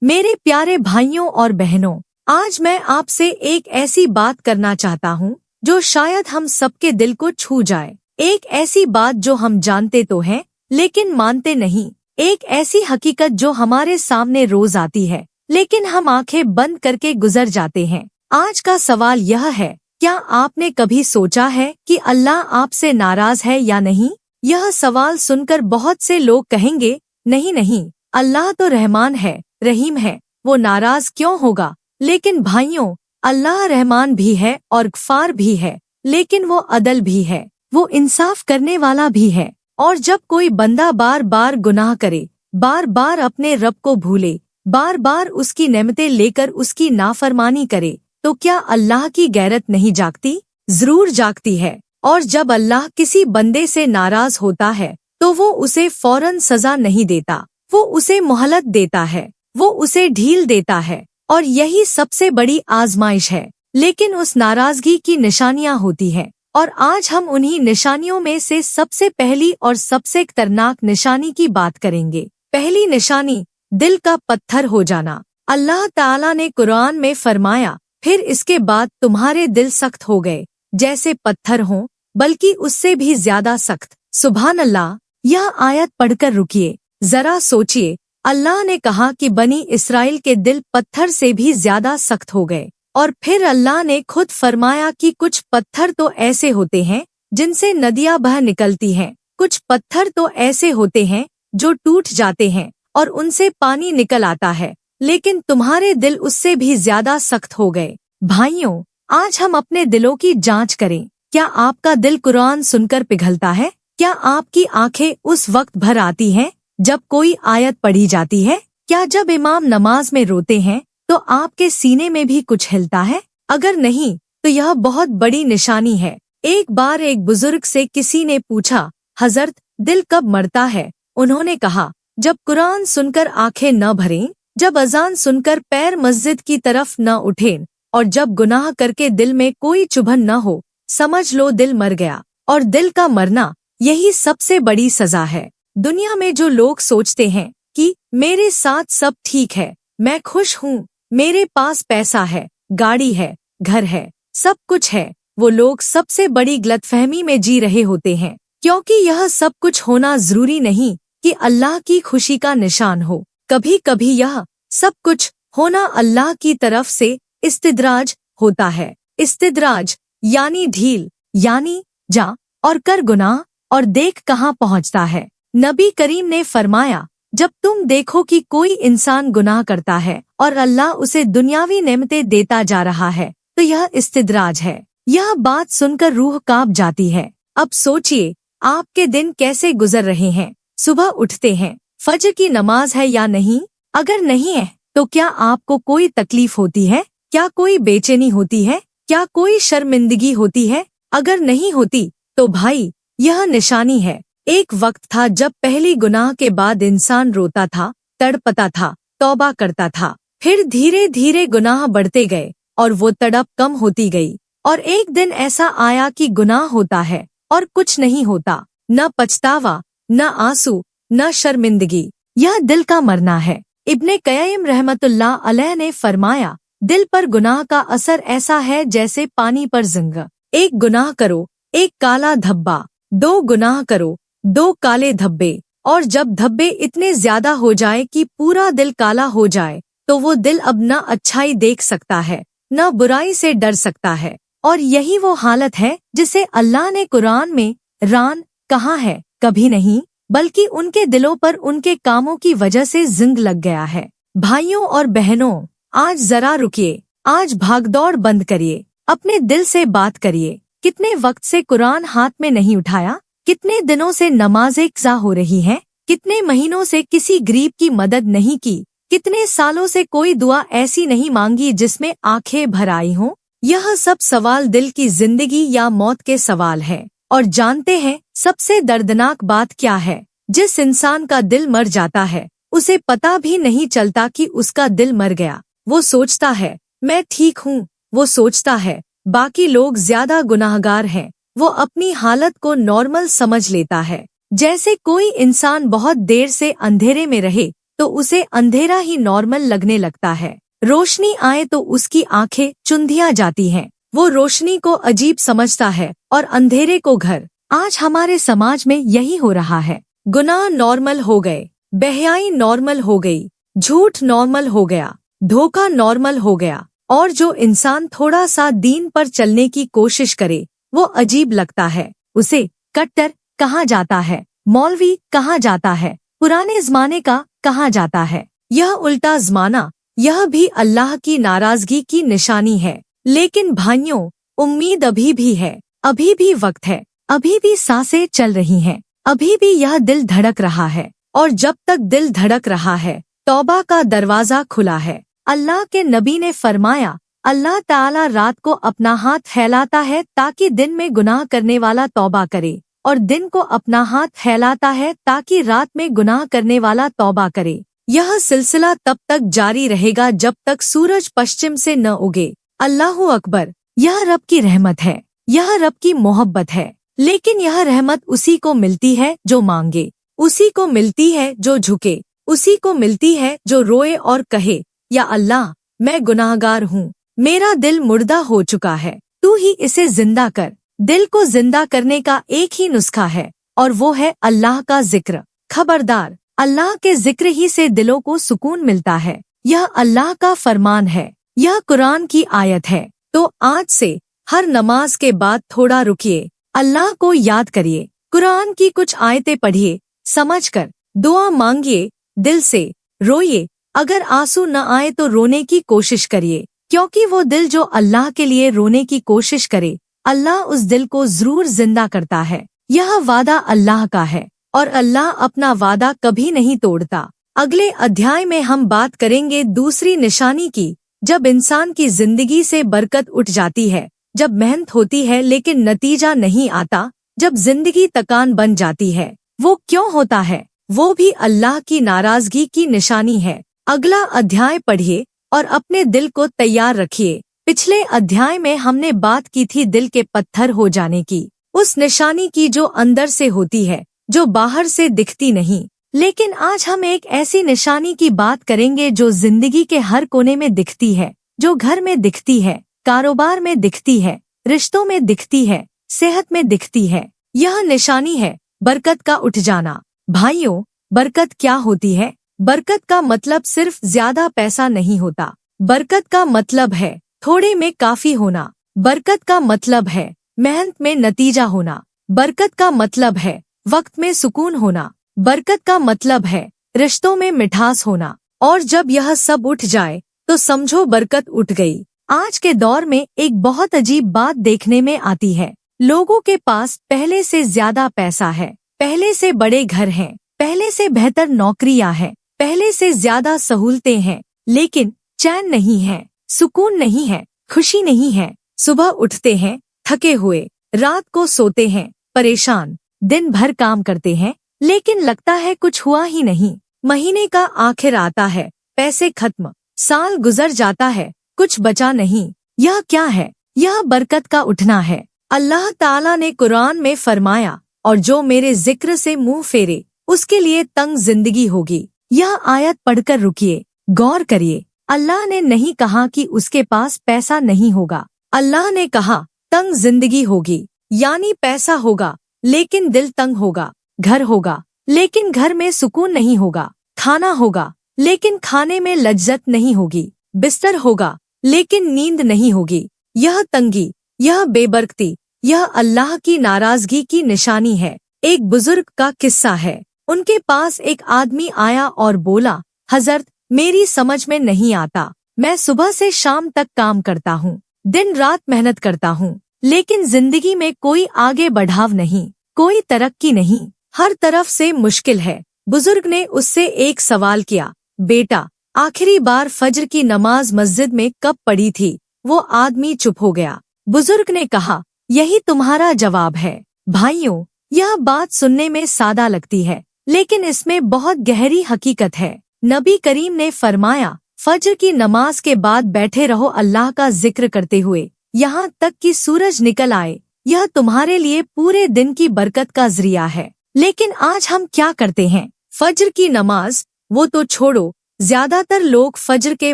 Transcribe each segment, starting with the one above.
मेरे प्यारे भाइयों और बहनों, आज मैं आपसे एक ऐसी बात करना चाहता हूँ जो शायद हम सबके दिल को छू जाए। एक ऐसी बात जो हम जानते तो हैं लेकिन मानते नहीं। एक ऐसी हकीकत जो हमारे सामने रोज आती है लेकिन हम आंखें बंद करके गुजर जाते हैं। आज का सवाल यह है, क्या आपने कभी सोचा है कि अल्लाह आपसे नाराज है या नहीं? यह सवाल सुनकर बहुत से लोग कहेंगे, नहीं नहीं, अल्लाह तो रहमान है, रहीम है, वो नाराज क्यों होगा? लेकिन भाइयों, अल्लाह रहमान भी है और गफ्फार भी है, लेकिन वो अदल भी है, वो इंसाफ करने वाला भी है। और जब कोई बंदा बार बार गुनाह करे, बार बार अपने रब को भूले, बार बार उसकी नेमतें लेकर उसकी नाफरमानी करे, तो क्या अल्लाह की गैरत नहीं जागती? जरूर जागती है। और जब अल्लाह किसी बंदे से नाराज होता है तो वो उसे फौरन सजा नहीं देता, वो उसे मोहलत देता है, वो उसे ढील देता है, और यही सबसे बड़ी आजमाइश है। लेकिन उस नाराजगी की निशानियां होती हैं, और आज हम उन्हीं निशानियों में से सबसे पहली और सबसे खतरनाक निशानी की बात करेंगे। पहली निशानी, दिल का पत्थर हो जाना। अल्लाह ताला ने कुरान में फरमाया, फिर इसके बाद तुम्हारे दिल सख्त हो गए जैसे पत्थर हों, बल्कि उससे भी ज्यादा सख्त। सुभान अल्लाह। यह आयत पढ़कर रुकिए, जरा सोचिए। अल्लाह ने कहा कि बनी इस्राइल के दिल पत्थर से भी ज्यादा सख्त हो गए, और फिर अल्लाह ने खुद फरमाया कि कुछ पत्थर तो ऐसे होते हैं जिनसे नदियां बह निकलती हैं, कुछ पत्थर तो ऐसे होते हैं जो टूट जाते हैं और उनसे पानी निकल आता है, लेकिन तुम्हारे दिल उससे भी ज्यादा सख्त हो गए। भाइयों, आज हम अपने दिलों की जांच करें। क्या आपका दिल कुरान सुनकर पिघलता है? क्या आपकी आंखें उस वक्त भर आती हैं जब कोई आयत पढ़ी जाती है? क्या जब इमाम नमाज में रोते हैं तो आपके सीने में भी कुछ हिलता है? अगर नहीं तो यह बहुत बड़ी निशानी है। एक बार एक बुजुर्ग से किसी ने पूछा, हजरत, दिल कब मरता है? उन्होंने कहा, जब कुरान सुनकर आंखें न भरें, जब अजान सुनकर पैर मस्जिद की तरफ न उठें, और जब गुनाह करके दिल में कोई चुभन न हो, समझ लो दिल मर गया। और दिल का मरना यही सबसे बड़ी सजा है। दुनिया में जो लोग सोचते हैं कि मेरे साथ सब ठीक है, मैं खुश हूँ, मेरे पास पैसा है, गाड़ी है, घर है, सब कुछ है, वो लोग सबसे बड़ी गलतफहमी में जी रहे होते हैं, क्योंकि यह सब कुछ होना जरूरी नहीं कि अल्लाह की खुशी का निशान हो। कभी कभी यह सब कुछ होना अल्लाह की तरफ से इस्तिद्राज होता है। इस्तिद्राज यानी ढील, यानी जा और कर गुनाह और देख कहाँ पहुँचता है। नबी करीम ने फरमाया, जब तुम देखो कि कोई इंसान गुनाह करता है और अल्लाह उसे दुनियावी नेमतें देता जा रहा है, तो यह इस्तिद्राज है। यह बात सुनकर रूह कांप जाती है। अब सोचिए, आपके दिन कैसे गुजर रहे हैं? सुबह उठते हैं, फजर की नमाज है या नहीं? अगर नहीं है तो क्या आपको कोई तकलीफ होती है? क्या कोई बेचैनी होती है? क्या कोई शर्मिंदगी होती है? अगर नहीं होती तो भाई, यह निशानी है। एक वक्त था जब पहली गुनाह के बाद इंसान रोता था, तड़पता था, तौबा करता था। फिर धीरे धीरे गुनाह बढ़ते गए और वो तड़प कम होती गई, और एक दिन ऐसा आया कि गुनाह होता है और कुछ नहीं होता, न पछतावा, न आंसू, न शर्मिंदगी। यह दिल का मरना है। इब्ने क़य्यिम रहमतुल्लाह अलैह ने फरमाया, दिल पर गुनाह का असर ऐसा है जैसे पानी पर जिंग। एक गुनाह करो, एक काला धब्बा, दो गुनाह करो, दो काले धब्बे, और जब धब्बे इतने ज्यादा हो जाए कि पूरा दिल काला हो जाए, तो वो दिल अब न अच्छाई देख सकता है, न बुराई से डर सकता है। और यही वो हालत है जिसे अल्लाह ने कुरान में रान कहा है। कभी नहीं, बल्कि उनके दिलों पर उनके कामों की वजह से जिंग लग गया है। भाइयों और बहनों, आज जरा रुकिए, आज भागदौड़ बंद करिए, अपने दिल से बात करिए। कितने वक्त से कुरान हाथ में नहीं उठाया? कितने दिनों से नमाज़ें क़ज़ा हो रही हैं? कितने महीनों से किसी गरीब की मदद नहीं की? कितने सालों से कोई दुआ ऐसी नहीं मांगी जिसमें आंखें भर आई हों? यह सब सवाल दिल की जिंदगी या मौत के सवाल है। और जानते हैं सबसे दर्दनाक बात क्या है? जिस इंसान का दिल मर जाता है, उसे पता भी नहीं चलता कि उसका दिल मर गया। वो सोचता है मैं ठीक हूँ, वो सोचता है बाकी लोग ज्यादा गुनाहगार हैं, वो अपनी हालत को नॉर्मल समझ लेता है। जैसे कोई इंसान बहुत देर से अंधेरे में रहे तो उसे अंधेरा ही नॉर्मल लगने लगता है। रोशनी आए तो उसकी आंखें चुंधिया जाती हैं। वो रोशनी को अजीब समझता है और अंधेरे को घर। आज हमारे समाज में यही हो रहा है। गुनाह नॉर्मल हो गए, बेहयाई नॉर्मल हो गई, झूठ नॉर्मल हो गया, धोखा नॉर्मल हो गया, और जो इंसान थोड़ा सा दीन पर चलने की कोशिश करे वो अजीब लगता है। उसे कट्टर कहा जाता है, मौलवी कहा जाता है, पुराने जमाने का कहा जाता है। यह उल्टा जमाना, यह भी अल्लाह की नाराजगी की निशानी है। लेकिन भाइयों, उम्मीद अभी भी है, अभी भी वक्त है, अभी भी सांसें चल रही हैं, अभी भी यह दिल धड़क रहा है। और जब तक दिल धड़क रहा है, तौबा का दरवाजा खुला है। अल्लाह के नबी ने फरमाया, अल्लाह ताला रात को अपना हाथ फैलाता है ताकि दिन में गुनाह करने वाला तौबा करे, और दिन को अपना हाथ फैलाता है ताकि रात में गुनाह करने वाला तौबा करे। यह सिलसिला तब तक जारी रहेगा जब तक सूरज पश्चिम से न उगे। अल्लाहु अकबर। यह रब की रहमत है, यह रब की मोहब्बत है। लेकिन यह रहमत उसी को मिलती है जो मांगे, उसी को मिलती है जो झुके, उसी को मिलती है जो रोए और कहे, या अल्लाह, मैं गुनाहगार हूँ, मेरा दिल मुर्दा हो चुका है, तू ही इसे जिंदा कर। दिल को जिंदा करने का एक ही नुस्खा है, और वो है अल्लाह का जिक्र। खबरदार, अल्लाह के जिक्र ही से दिलों को सुकून मिलता है। यह अल्लाह का फरमान है, यह कुरान की आयत है। तो आज से हर नमाज के बाद थोड़ा रुकिए, अल्लाह को याद करिए, कुरान की कुछ आयतें पढ़िए, समझकर दुआ मांगिए, दिल से रोइए। अगर आंसू न आए तो रोने की कोशिश करिए, क्योंकि वो दिल जो अल्लाह के लिए रोने की कोशिश करे, अल्लाह उस दिल को जरूर जिंदा करता है। यह वादा अल्लाह का है, और अल्लाह अपना वादा कभी नहीं तोड़ता। अगले अध्याय में हम बात करेंगे दूसरी निशानी की, जब इंसान की जिंदगी से बरकत उठ जाती है, जब मेहनत होती है लेकिन नतीजा नहीं आता, जब जिंदगी तकान बन जाती है। वो क्यों होता है? वो भी अल्लाह की नाराजगी की निशानी है। अगला अध्याय पढ़िए और अपने दिल को तैयार रखिए। पिछले अध्याय में हमने बात की थी दिल के पत्थर हो जाने की, उस निशानी की जो अंदर से होती है, जो बाहर से दिखती नहीं। लेकिन आज हम एक ऐसी निशानी की बात करेंगे जो जिंदगी के हर कोने में दिखती है, जो घर में दिखती है, कारोबार में दिखती है, रिश्तों में दिखती है, सेहत में दिखती है। यह निशानी है बरकत का उठ जाना। भाइयों, बरकत क्या होती है? बरकत का मतलब सिर्फ ज्यादा पैसा नहीं होता। बरकत का मतलब है थोड़े में काफी होना। बरकत का मतलब है मेहनत में नतीजा होना। बरकत का मतलब है वक्त में सुकून होना। बरकत का मतलब है रिश्तों में मिठास होना। और जब यह सब उठ जाए तो समझो बरकत उठ गई। आज के दौर में एक बहुत अजीब बात देखने में आती है। लोगों के पास पहले से ज्यादा पैसा है, पहले से बड़े घर हैं, पहले से बेहतर नौकरियां हैं, पहले से ज्यादा सहूलतें हैं, लेकिन चैन नहीं है, सुकून नहीं है, खुशी नहीं है। सुबह उठते हैं थके हुए, रात को सोते हैं परेशान, दिन भर काम करते हैं, लेकिन लगता है कुछ हुआ ही नहीं। महीने का आखिर आता है, पैसे खत्म, साल गुजर जाता है, कुछ बचा नहीं। यह क्या है? यह बरकत का उठना है। अल्लाह ताला ने कुरान में फरमाया, और जो मेरे जिक्र से मुंह फेरे उसके लिए तंग जिंदगी होगी। यह आयत पढ़कर रुकिए, गौर करिए। अल्लाह ने नहीं कहा कि उसके पास पैसा नहीं होगा। अल्लाह ने कहा तंग जिंदगी होगी, यानी पैसा होगा लेकिन दिल तंग होगा। घर होगा लेकिन घर में सुकून नहीं होगा। खाना होगा लेकिन खाने में लज्जत नहीं होगी। बिस्तर होगा लेकिन नींद नहीं होगी। यह तंगी, यह बेबरकती, यह अल्लाह की नाराजगी की निशानी है। एक बुजुर्ग का किस्सा है। उनके पास एक आदमी आया और बोला, हजरत, मेरी समझ में नहीं आता, मैं सुबह से शाम तक काम करता हूँ, दिन रात मेहनत करता हूँ, लेकिन जिंदगी में कोई आगे बढ़ाव नहीं, कोई तरक्की नहीं, हर तरफ से मुश्किल है। बुजुर्ग ने उससे एक सवाल किया, बेटा, आखिरी बार फज्र की नमाज मस्जिद में कब पढ़ी थी? वो आदमी चुप हो गया। बुजुर्ग ने कहा, यही तुम्हारा जवाब है। भाइयों, यह बात सुनने में सादा लगती है, लेकिन इसमें बहुत गहरी हकीकत है। नबी करीम ने फरमाया, फज्र की नमाज के बाद बैठे रहो अल्लाह का जिक्र करते हुए, यहाँ तक कि सूरज निकल आए। यह तुम्हारे लिए पूरे दिन की बरकत का जरिया है। लेकिन आज हम क्या करते हैं? फज्र की नमाज वो तो छोड़ो, ज्यादातर लोग फज्र के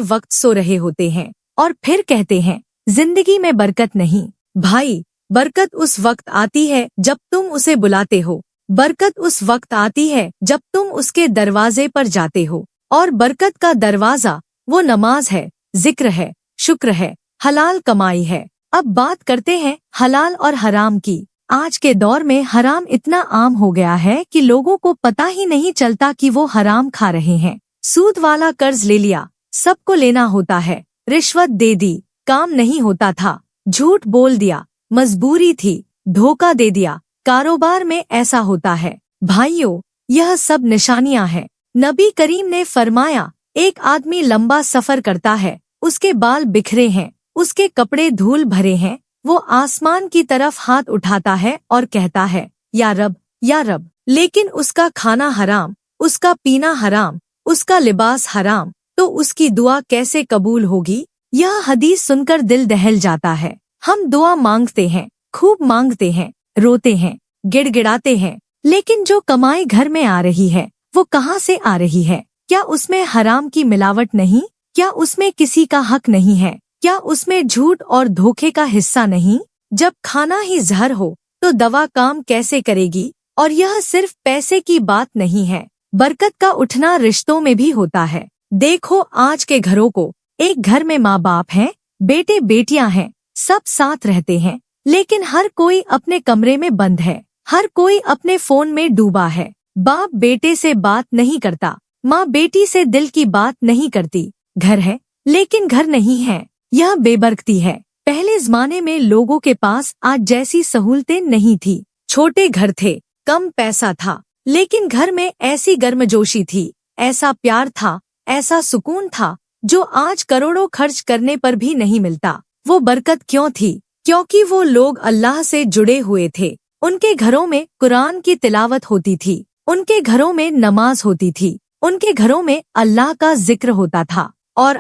वक्त सो रहे होते हैं और फिर कहते हैं जिंदगी में बरकत नहीं। भाई, बरकत उस वक्त आती है जब तुम उसे बुलाते हो। बरकत उस वक्त आती है जब तुम उसके दरवाजे पर जाते हो। और बरकत का दरवाजा वो नमाज है, जिक्र है, शुक्र है, हलाल कमाई है। अब बात करते हैं हलाल और हराम की। आज के दौर में हराम इतना आम हो गया है कि लोगों को पता ही नहीं चलता कि वो हराम खा रहे हैं। सूद वाला कर्ज ले लिया, सबको लेना होता है। रिश्वत दे दी, काम नहीं होता था। झूठ बोल दिया, मजबूरी थी। धोखा दे दिया, कारोबार में ऐसा होता है। भाइयों, यह सब निशानियां हैं। नबी करीम ने फरमाया, एक आदमी लंबा सफर करता है, उसके बाल बिखरे हैं, उसके कपड़े धूल भरे हैं, वो आसमान की तरफ हाथ उठाता है और कहता है या रब, या रब, लेकिन उसका खाना हराम, उसका पीना हराम, उसका लिबास हराम, तो उसकी दुआ कैसे कबूल होगी। यह हदीस सुनकर दिल दहल जाता है। हम दुआ मांगते हैं, खूब मांगते हैं, रोते हैं, गिड़गिड़ाते हैं, लेकिन जो कमाई घर में आ रही है वो कहाँ से आ रही है? क्या उसमें हराम की मिलावट नहीं? क्या उसमें किसी का हक नहीं है? क्या उसमें झूठ और धोखे का हिस्सा नहीं? जब खाना ही जहर हो तो दवा काम कैसे करेगी? और यह सिर्फ पैसे की बात नहीं है, बरकत का उठना रिश्तों में भी होता है। देखो आज के घरों को, एक घर में माँ बाप हैं, बेटे बेटियां हैं, सब साथ रहते हैं, लेकिन हर कोई अपने कमरे में बंद है, हर कोई अपने फोन में डूबा है। बाप बेटे से बात नहीं करता, माँ बेटी से दिल की बात नहीं करती। घर है लेकिन घर नहीं है, यह बेबरकती है। पहले जमाने में लोगों के पास आज जैसी सहूलतें नहीं थी। छोटे घर थे, कम पैसा था, लेकिन घर में ऐसी गर्मजोशी थी, ऐसा प्यार था, ऐसा सुकून था जो आज करोड़ों खर्च करने पर भी नहीं मिलता। वो बरकत क्यों थी? क्योंकि वो लोग अल्लाह से जुड़े हुए थे। उनके घरों में कुरान की तिलावत होती थी, उनके घरों में नमाज होती थी, उनके घरों में अल्लाह का जिक्र होता था। और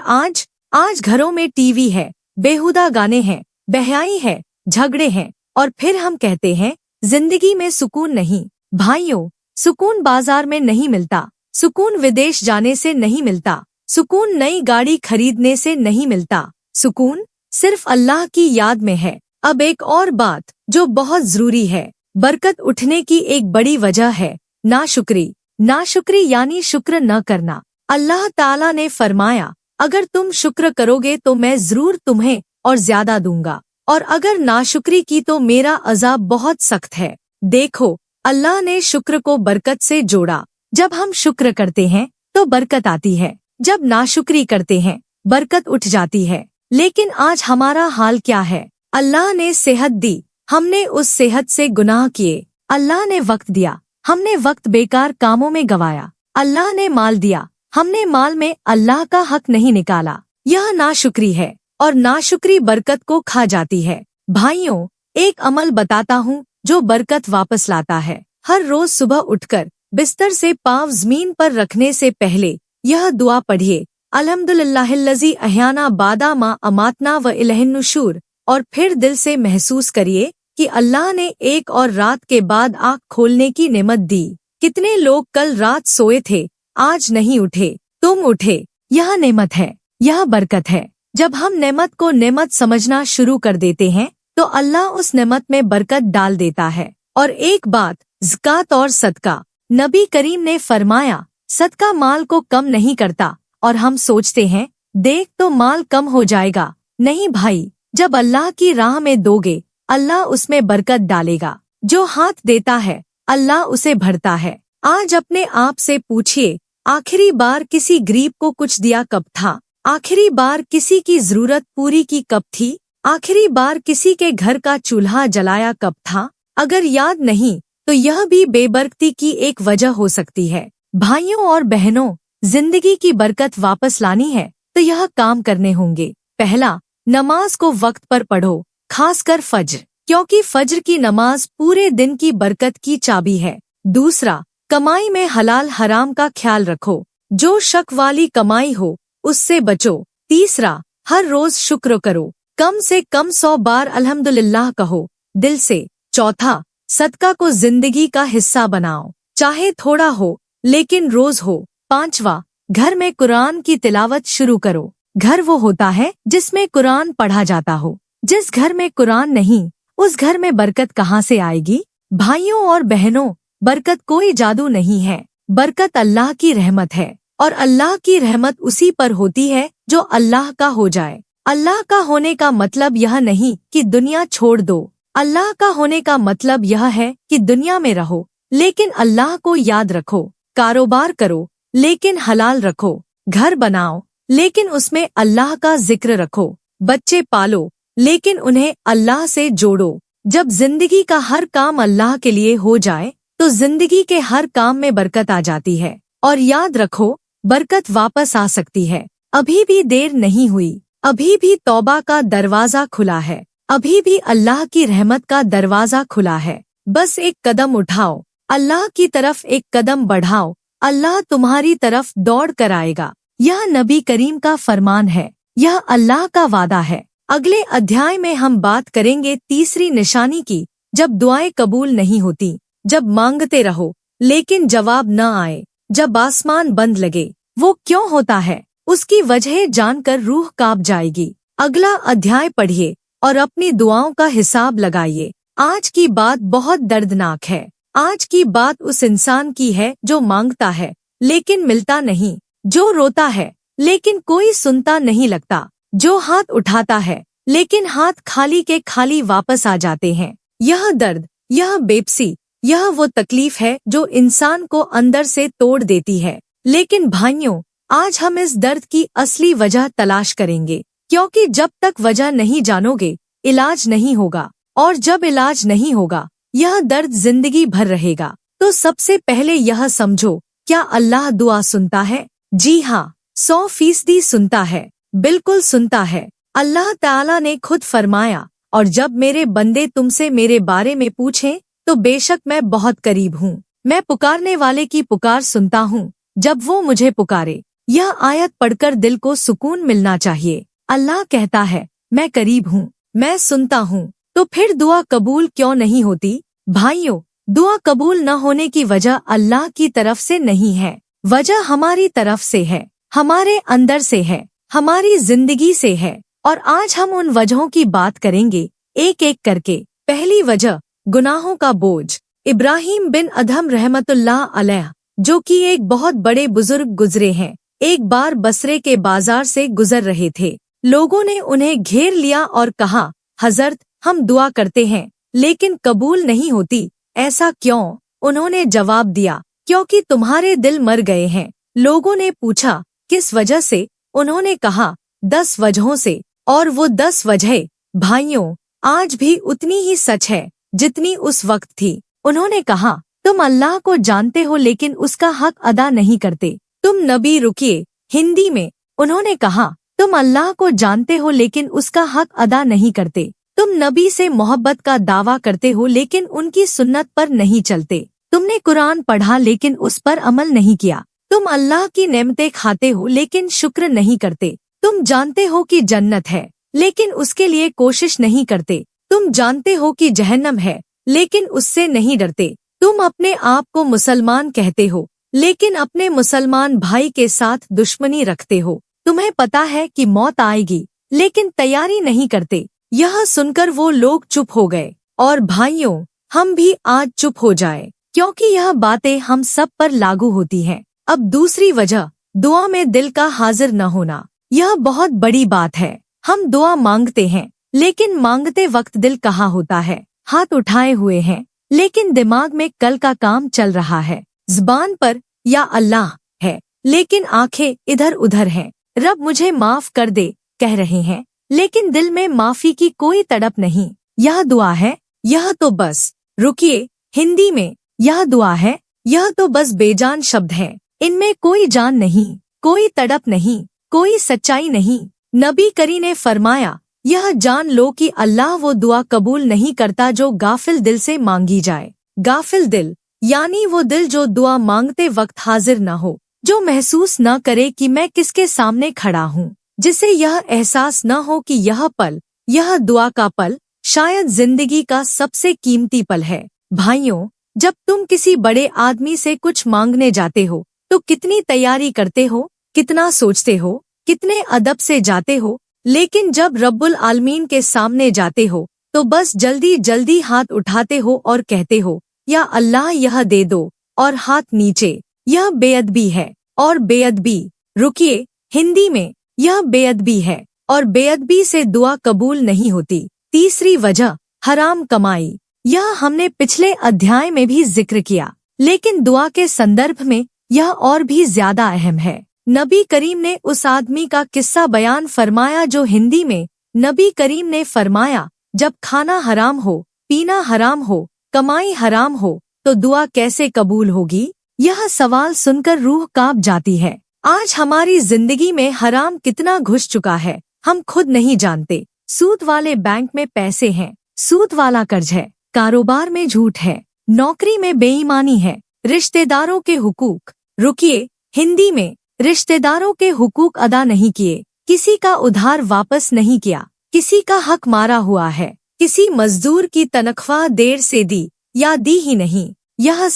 आज घरों में टीवी है, बेहुदा गाने हैं, बेहयाई है, झगड़े हैं, और फिर हम कहते हैं जिंदगी में सुकून नहीं। भाइयों, सुकून बाजार में नहीं मिलता, सुकून विदेश जाने से नहीं मिलता, सुकून नई गाड़ी खरीदने से नहीं मिलता, सुकून सिर्फ अल्लाह की याद में है। अब एक और बात जो बहुत जरूरी है, बरकत उठने की एक बड़ी वजह है नाशुक्री। नाशुक्री यानी शुक्र न करना। अल्लाह ताला ने फरमाया, अगर तुम शुक्र करोगे तो मैं जरूर तुम्हें और ज्यादा दूंगा, और अगर नाशुक्री की तो मेरा अजाब बहुत सख्त है। देखो, अल्लाह ने शुक्र को बरकत से जोड़ा। जब हम शुक्र करते हैं तो बरकत आती है, जब नाशुक्री करते हैं बरकत उठ जाती है। लेकिन आज हमारा हाल क्या है? अल्लाह ने सेहत दी, हमने उस सेहत से गुनाह किए। अल्लाह ने वक्त दिया, हमने वक्त बेकार कामों में गवाया। अल्लाह ने माल दिया, हमने माल में अल्लाह का हक नहीं निकाला। यह नाशुक्री है, और नाशुक्री बरकत को खा जाती है। भाइयों, एक अमल बताता हूँ जो बरकत वापस लाता है। हर रोज सुबह उठकर बिस्तर से पाँव जमीन पर रखने से पहले यह दुआ पढ़िए, अल्हम्दुलिल्लाहिल्लज़ी अहयाना बादा मा अमातना व इलैहिन नुशूर। और फिर दिल से महसूस करिए कि अल्लाह ने एक और रात के बाद आँख खोलने की नेमत दी। कितने लोग कल रात सोए थे, आज नहीं उठे, तुम उठे। यह नेमत है, यह बरकत है। जब हम नेमत को नेमत समझना शुरू कर देते हैं तो अल्लाह उस नेमत में बरकत डाल देता है। और एक बात, ज़कात और सदका, नबी करीम ने फरमाया, सदका माल को कम नहीं करता। और हम सोचते हैं देख तो माल कम हो जाएगा। नहीं भाई, जब अल्लाह की राह में दोगे अल्लाह उसमें बरकत डालेगा। जो हाथ देता है अल्लाह उसे भरता है। आज अपने आप से पूछिए, आखिरी बार किसी गरीब को कुछ दिया कब था? आखिरी बार किसी की जरूरत पूरी की कब थी? आखिरी बार किसी के घर का चूल्हा जलाया कब था? अगर याद नहीं तो यह भी बेबरकती की एक वजह हो सकती है। भाइयों और बहनों, जिंदगी की बरकत वापस लानी है तो यह काम करने होंगे। पहला, नमाज को वक्त पर पढ़ो, खासकर फज्र, क्योंकि फज्र की नमाज पूरे दिन की बरकत की चाबी है। दूसरा, कमाई में हलाल हराम का ख्याल रखो, जो शक वाली कमाई हो उससे बचो। तीसरा, हर रोज शुक्र करो, कम से कम 100 बार अल्हम्दुलिल्लाह कहो दिल से। चौथा, सदका को जिंदगी का हिस्सा बनाओ, चाहे थोड़ा हो लेकिन रोज हो। पांचवा, घर में कुरान की तिलावत शुरू करो। घर वो होता है जिसमें कुरान पढ़ा जाता हो। जिस घर में कुरान नहीं, उस घर में बरकत कहाँ से आएगी? भाइयों और बहनों, बरकत कोई जादू नहीं है, बरकत अल्लाह की रहमत है। और अल्लाह की रहमत उसी पर होती है जो अल्लाह का हो जाए। अल्लाह का होने का मतलब यह नहीं कि दुनिया छोड़ दो। अल्लाह का होने का मतलब यह है कि दुनिया में रहो लेकिन अल्लाह को याद रखो। कारोबार करो लेकिन हलाल रखो। घर बनाओ लेकिन उसमें अल्लाह का जिक्र रखो। बच्चे पालो लेकिन उन्हें अल्लाह से जोड़ो। जब जिंदगी का हर काम अल्लाह के लिए हो जाए तो जिंदगी के हर काम में बरकत आ जाती है। और याद रखो, बरकत वापस आ सकती है। अभी भी देर नहीं हुई, अभी भी तौबा का दरवाजा खुला है, अभी भी अल्लाह की रहमत का दरवाजा खुला है। बस एक कदम उठाओ, अल्लाह की तरफ एक कदम बढ़ाओ, अल्लाह तुम्हारी तरफ दौड़ कर आएगा। यह नबी करीम का फरमान है, यह अल्लाह का वादा है। अगले अध्याय में हम बात करेंगे तीसरी निशानी की, जब दुआएं कबूल नहीं होती, जब मांगते रहो लेकिन जवाब न आए, जब आसमान बंद लगे। वो क्यों होता है, उसकी वजह जानकर रूह कांप जाएगी। अगला अध्याय पढ़िए और अपनी दुआओं का हिसाब लगाइए। आज की बात बहुत दर्दनाक है। आज की बात उस इंसान की है जो मांगता है लेकिन मिलता नहीं, जो रोता है लेकिन कोई सुनता नहीं लगता, जो हाथ उठाता है लेकिन हाथ खाली के खाली वापस आ जाते हैं। यह दर्द, यह बेबसी, यह वो तकलीफ है जो इंसान को अंदर से तोड़ देती है। लेकिन भाइयों, आज हम इस दर्द की असली वजह तलाश करेंगे, क्योंकि जब तक वजह नहीं जानोगे इलाज नहीं होगा, और जब इलाज नहीं होगा यह दर्द जिंदगी भर रहेगा। तो सबसे पहले यह समझो, क्या अल्लाह दुआ सुनता है? जी हाँ, 100% सुनता है, बिल्कुल सुनता है। अल्लाह ताला ने खुद फरमाया, और जब मेरे बंदे तुमसे मेरे बारे में पूछें तो बेशक मैं बहुत करीब हूँ, मैं पुकारने वाले की पुकार सुनता हूँ जब वो मुझे पुकारे। यह आयत पढ़कर दिल को सुकून मिलना चाहिए। अल्लाह कहता है, मैं करीब हूँ, मैं सुनता हूँ। तो फिर दुआ कबूल क्यों नहीं होती? भाइयों, दुआ कबूल न होने की वजह अल्लाह की तरफ से नहीं है, वजह हमारी तरफ से है, हमारे अंदर से है, हमारी जिंदगी से है। और आज हम उन वजहों की बात करेंगे एक एक करके। पहली वजह, गुनाहों का बोझ। इब्राहिम बिन अदहम रहमतुल्लाह अलैह, जो कि एक बहुत बड़े बुजुर्ग गुजरे हैं, एक बार बसरे के बाजार से गुजर रहे थे। लोगों ने उन्हें घेर लिया और कहा, हजरत, हम दुआ करते हैं लेकिन कबूल नहीं होती, ऐसा क्यों? उन्होंने जवाब दिया, क्योंकि तुम्हारे दिल मर गए हैं। लोगों ने पूछा, किस वजह से? उन्होंने कहा, 10 वजहों से। और वो 10 वजह, भाइयों, आज भी उतनी ही सच है जितनी उस वक्त थी। उन्होंने कहा, तुम अल्लाह को जानते हो लेकिन उसका हक अदा नहीं करते। तुम नबी रुकिए, हिंदी में उन्होंने कहा, तुम अल्लाह को जानते हो लेकिन उसका हक अदा नहीं करते। तुम नबी से मोहब्बत का दावा करते हो लेकिन उनकी सुन्नत पर नहीं चलते। तुमने कुरान पढ़ा लेकिन उस पर अमल नहीं किया। तुम अल्लाह की नेमतें खाते हो लेकिन शुक्र नहीं करते। तुम जानते हो कि जन्नत है लेकिन उसके लिए कोशिश नहीं करते। तुम जानते हो कि जहन्नम है लेकिन उससे नहीं डरते। तुम अपने आप को मुसलमान कहते हो लेकिन अपने मुसलमान भाई के साथ दुश्मनी रखते हो। तुम्हें पता है कि मौत आएगी लेकिन तैयारी नहीं करते। यह सुनकर वो लोग चुप हो गए। और भाइयों, हम भी आज चुप हो जाए, क्योंकि यह बातें हम सब पर लागू होती हैं। अब दूसरी वजह, दुआ में दिल का हाजिर न होना। यह बहुत बड़ी बात है। हम दुआ मांगते हैं लेकिन मांगते वक्त दिल कहाँ होता है? हाथ उठाए हुए हैं लेकिन दिमाग में कल का काम चल रहा है। ज़बान पर या अल्लाह है लेकिन आंखें इधर उधर हैं। रब मुझे माफ कर दे कह रहे हैं लेकिन दिल में माफी की कोई तड़प नहीं। यह दुआ है? यह तो बस, रुकिए, हिंदी में यह दुआ है? यह तो बस बेजान शब्द हैं। इनमें कोई जान नहीं, कोई तड़प नहीं, कोई सच्चाई नहीं। नबी करीम ने फरमाया, यह जान लो कि अल्लाह वो दुआ कबूल नहीं करता जो गाफिल दिल से मांगी जाए। गाफिल दिल यानी वो दिल जो दुआ मांगते वक्त हाजिर न हो, जो महसूस न करे कि मैं किसके सामने खड़ा हूँ, जिसे यह एहसास न हो कि यह पल, यह दुआ का पल शायद जिंदगी का सबसे कीमती पल है। भाइयों, जब तुम किसी बड़े आदमी से कुछ मांगने जाते हो तो कितनी तैयारी करते हो? कितना सोचते हो, कितने अदब से जाते हो, लेकिन जब रब्बुल आलमीन के सामने जाते हो तो बस जल्दी जल्दी हाथ उठाते हो और कहते हो या अल्लाह यह दे दो और हाथ नीचे। यह बेअदबी है और बेअदबी, रुकिए, हिंदी में यह बेअदबी है और बेअदबी से दुआ कबूल नहीं होती। तीसरी वजह, हराम कमाई। यह हमने पिछले अध्याय में भी जिक्र किया, लेकिन दुआ के संदर्भ में यह और भी ज्यादा अहम है। नबी करीम ने उस आदमी का किस्सा बयान फरमाया जो हिंदी में नबी करीम ने फरमाया, जब खाना हराम हो, पीना हराम हो, कमाई हराम हो तो दुआ कैसे कबूल होगी। यह सवाल सुनकर रूह कांप जाती है। आज हमारी जिंदगी में हराम कितना घुस चुका है हम खुद नहीं जानते। सूद वाले बैंक में पैसे हैं, सूद वाला कर्ज है, कारोबार में झूठ है, नौकरी में बेईमानी है, रिश्तेदारों के हुकूक, रुकिए, हिंदी में रिश्तेदारों के हुकूक अदा नहीं किए, किसी का उधार वापस नहीं किया, किसी का हक मारा हुआ है, किसी मजदूर की तनख्वाह देर से दी या दी ही नहीं, यह